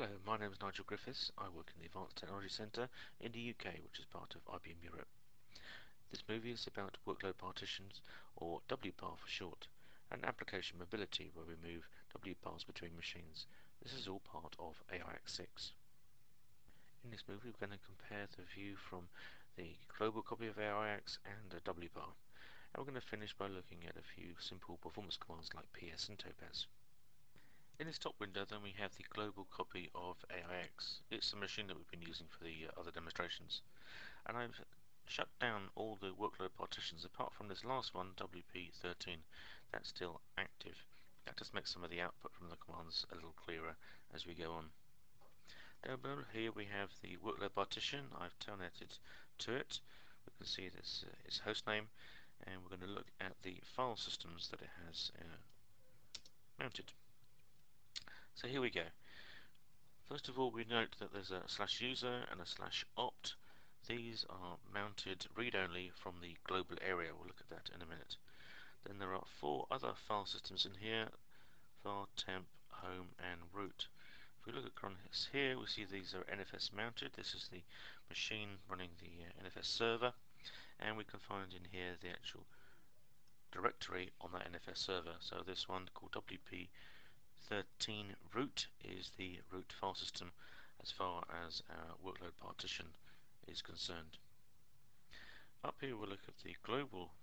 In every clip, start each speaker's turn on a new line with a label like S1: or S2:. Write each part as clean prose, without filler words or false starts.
S1: Hello, my name is Nigel Griffiths. I work in the Advanced Technology Centre in the UK, which is part of IBM Europe. This movie is about workload partitions, or WPAR for short, and application mobility where we move WPARs between machines. This is all part of AIX6. In this movie we're going to compare the view from the global copy of AIX and a WPAR, and we're going to finish by looking at a few simple performance commands like PS and Topaz. In this top window then we have the global copy of AIX. It's the machine that we've been using for the other demonstrations. And I've shut down all the workload partitions apart from this last one, WP13. That's still active. That just makes some of the output from the commands a little clearer as we go on. Down below here we have the workload partition. I've telnetted to it. We can see this its host name, and we're going to look at the file systems that it has mounted. So here we go. First of all, we note that there's a /user and a /opt. These are mounted read-only from the global area. We'll look at that in a minute. Then there are 4 other file systems in here: var, temp, home, and root. If we look across here, we see these are NFS mounted. This is the machine running the NFS server, and we can find in here the actual directory on that NFS server. So this one called WP13 root is the root file system as far as our workload partition is concerned. Up here we'll look at the global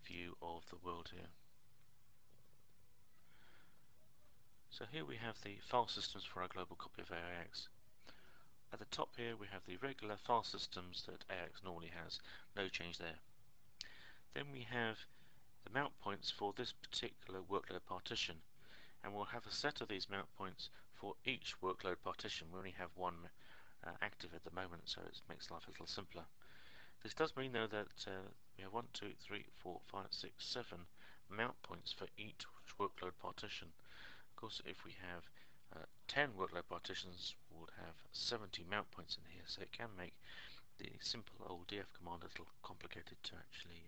S1: view of the world here. So here we have the file systems for our global copy of AIX. At the top here we have the regular file systems that AIX normally has, no change there. Then we have the mount points for this particular workload partition, and we'll have a set of these mount points for each workload partition. We only have one active at the moment, so it makes life a little simpler. This does mean though that we have 1, 2, 3, 4, 5, 6, 7 mount points for each workload partition. Of course, if we have 10 workload partitions, we would have 70 mount points in here, so it can make the simple old df command a little complicated to actually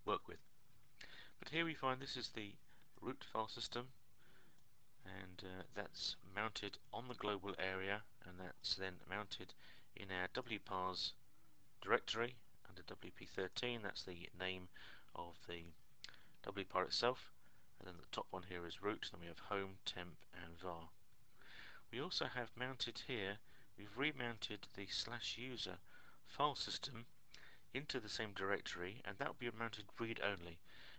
S1: work with. But here we find this is the root file system, and that's mounted on the global area, and that's then mounted in our WPARs directory under WP13. That's the name of the WPAR itself, and then the top one here is root. Then we have home, temp, and var. We also have mounted here, we've remounted the /user file system into the same directory, and that will be mounted read-only,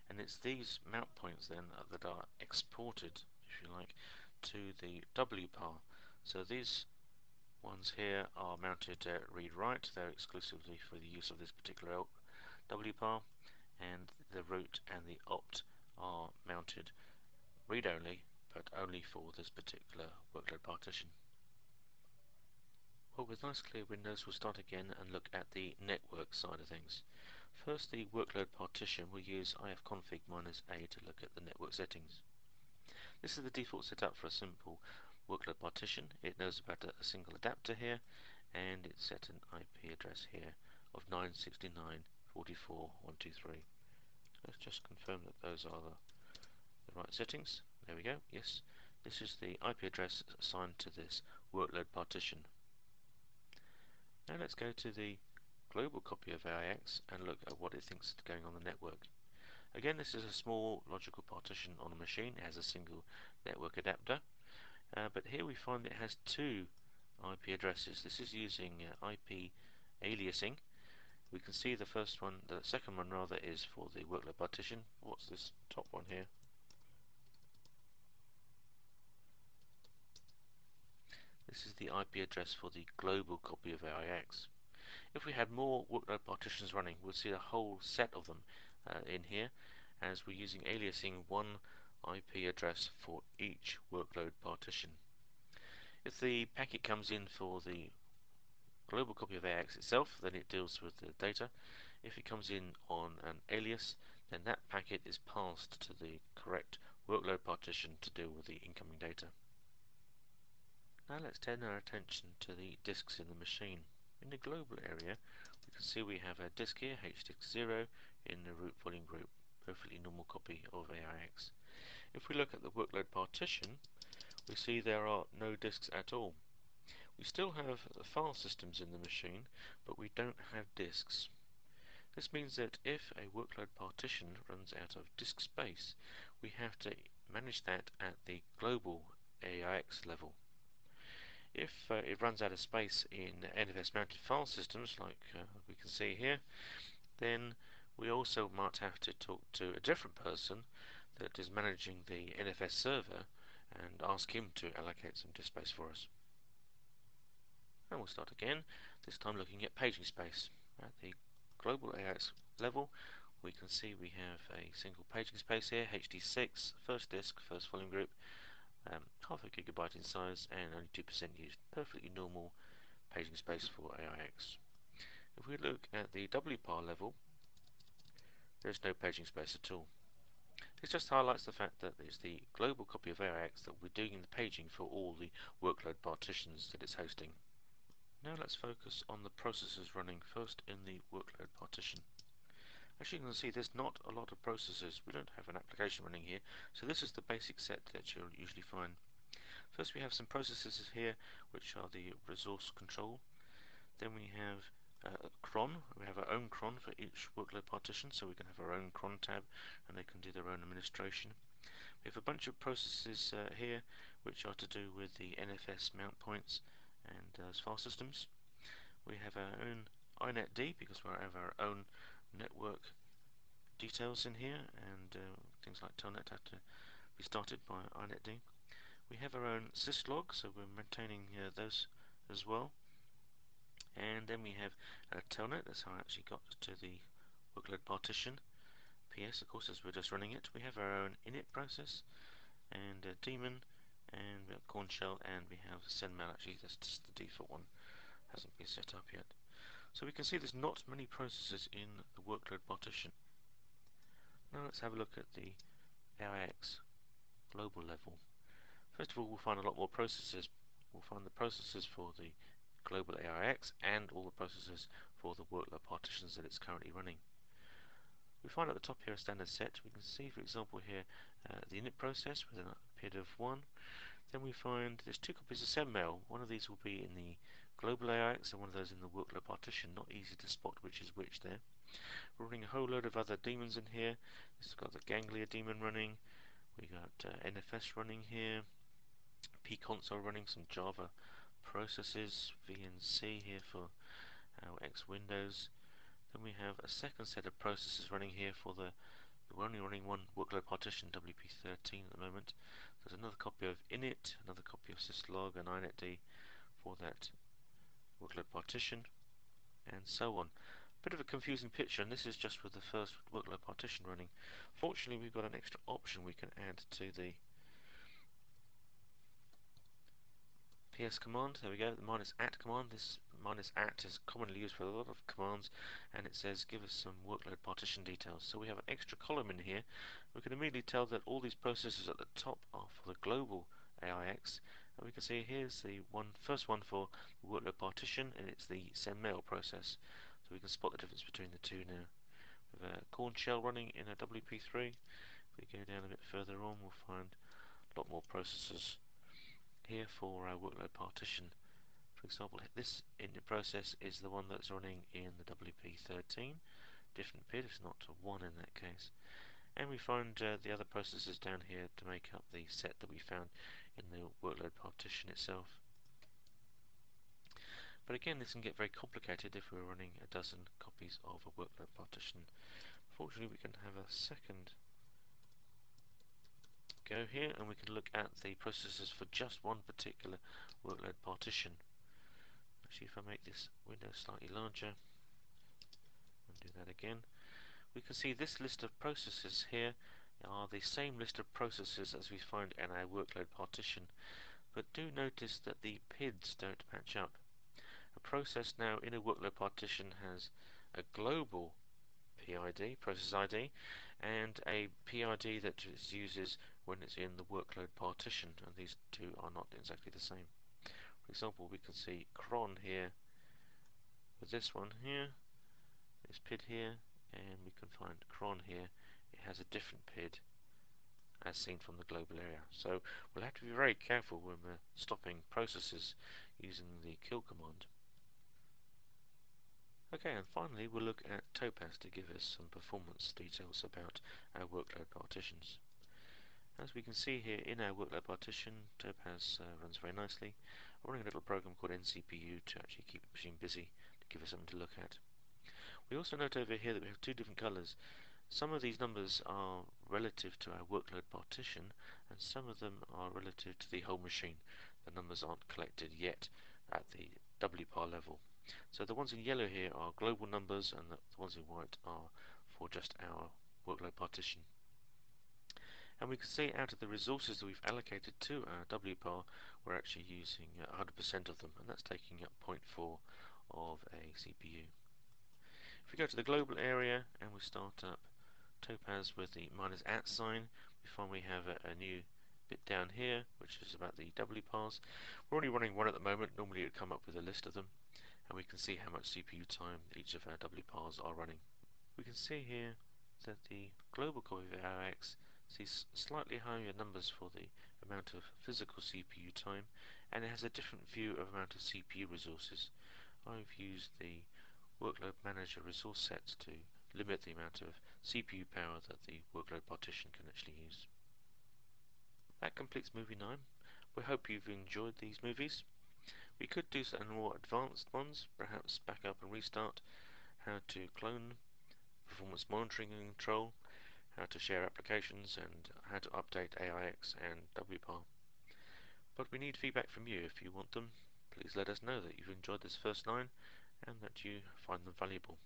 S1: and it's these mount points then that are exported, if you like, to the WPAR. So these ones here are mounted read-write. They're exclusively for the use of this particular WPAR, and the root and the opt are mounted read-only, but only for this particular workload partition. Well, with nice clear windows, we'll start again and look at the network side of things. First, the workload partition, we'll use ifconfig-a to look at the network settings. This is the default setup for a simple workload partition. It knows about a single adapter here, and it's set an IP address here of 969.44.123. Let's just confirm that those are the right settings. There we go. Yes, this is the IP address assigned to this workload partition. Now let's go to the global copy of AIX and look at what it thinks is going on the network. Again, this is a small logical partition on a machine. It has a single network adapter, but here we find it has 2 IP addresses. This is using IP aliasing. We can see the second one rather, is for the workload partition. What's this top one here? This is the IP address for the global copy of AIX. If we had more workload partitions running, we'd see a whole set of them in here, as we're using aliasing one IP address for each workload partition. If the packet comes in for the global copy of AIX itself, then it deals with the data. If it comes in on an alias, then that packet is passed to the correct workload partition to deal with the incoming data. Now let's turn our attention to the disks in the machine. In the global area, we can see we have a disk here, HDisk0, in the root volume group, perfectly normal copy of AIX. If we look at the workload partition, we see there are no disks at all. We still have the file systems in the machine, but we don't have disks. This means that if a workload partition runs out of disk space, we have to manage that at the global AIX level. If it runs out of space in NFS mounted file systems, like we can see here, then we also might have to talk to a different person that is managing the NFS server and ask him to allocate some disk space for us. And we'll start again, this time looking at paging space. At the global AIX level, we can see we have a single paging space here, HD6, first disk, first volume group, half a gigabyte in size and only 2% used. Perfectly normal paging space for AIX. If we look at the WPAR level, there's no paging space at all. This just highlights the fact that it's the global copy of AIX that we're doing the paging for all the workload partitions that it's hosting. Now let's focus on the processes running first in the workload partition. As you can see, there's not a lot of processes. We don't have an application running here, so this is the basic set that you'll usually find. First we have some processes here which are the resource control. Then we have cron. We have our own cron for each workload partition, so we can have our own cron tab and they can do their own administration. We have a bunch of processes here which are to do with the NFS mount points and file systems. We have our own inetd because we have our own network details in here, and things like telnet have to be started by inetd. We have our own syslog, so we're maintaining those as well. And then we have telnet, that's how I actually got to the workload partition. PS, of course, as we're just running it. We have our own init process, and daemon, and we have corn shell, and we have sendmail. Actually, that's just the default one, hasn't been set up yet. So we can see there's not many processes in the workload partition. Now let's have a look at the AIX global level. First of all, we'll find a lot more processes. We'll find the processes for the global AIX and all the processes for the workload partitions that it's currently running. We find at the top here a standard set. We can see, for example, here the init process with a PID of 1. Then we find there's two copies of sendmail. One of these will be in the global AIX and one of those in the workload partition. Not easy to spot which is which there. We're running a whole load of other daemons in here. This has got the Ganglia daemon running. We got NFS running here. pconsole running, some Java processes, VNC here for our X Windows. Then we have a second set of processes running here for we're only running one workload partition, WP13 at the moment. There's another copy of init, another copy of syslog and inetd for that workload partition, and so on. Bit of a confusing picture, and this is just with the first workload partition running. Fortunately, we've got an extra option we can add to the PS command. There we go, the -at command. This -at is commonly used for a lot of commands, and it says give us some workload partition details. So we have an extra column in here. We can immediately tell that all these processes at the top are for the global AIX, and we can see here's the first one for the workload partition, and it's the sendmail process. So we can spot the difference between the two now. We have a corn shell running in a WP3. If we go down a bit further on, we'll find a lot more processes here for our workload partition. For example, this init process is the one that's running in the WP13, different PID, it's not a 1 in that case. And we find the other processes down here to make up the set that we found in the workload partition itself. But again, this can get very complicated if we're running a dozen copies of a workload partition. Fortunately, we can have a second go here, and we can look at the processes for just one particular workload partition. Actually, if I make this window slightly larger and do that again, we can see this list of processes here are the same list of processes as we find in our workload partition, but do notice that the PIDs don't match up. A process now in a workload partition has a global PID, process ID, and a PID that it uses when it's in the workload partition, and these two are not exactly the same. For example, we can see cron here with this one here, this PID here, and we can find cron here. It has a different PID as seen from the global area. So we'll have to be very careful when we're stopping processes using the kill command. Okay, and finally we'll look at Topaz to give us some performance details about our workload partitions. As we can see here in our workload partition, Topaz runs very nicely. I'm running a little program called ncpu to actually keep the machine busy, to give us something to look at. We also note over here that we have two different colors. Some of these numbers are relative to our workload partition, and some of them are relative to the whole machine. The numbers aren't collected yet at the WPAR level. So the ones in yellow here are global numbers, and the ones in white are for just our workload partition. And we can see out of the resources that we've allocated to our WPAR, we're actually using 100% of them, and that's taking up 0.4 of a CPU. If we go to the global area and we start up Topaz with the -@ sign, we find we have a new bit down here, which is about the WPARs. We're only running one at the moment. Normally it would come up with a list of them, and we can see how much CPU time each of our WPARs are running. We can see here that the global copy of AX sees slightly higher numbers for the amount of physical CPU time, and it has a different view of amount of CPU resources. I've used the workload manager resource sets to limit the amount of CPU power that the workload partition can actually use. That completes movie 9. We hope you've enjoyed these movies. We could do some more advanced ones, perhaps back up and restart, how to clone, performance monitoring and control, how to share applications, and how to update AIX and WPAR. But we need feedback from you. If you want them, please let us know that you've enjoyed this first 9 and that you find them valuable.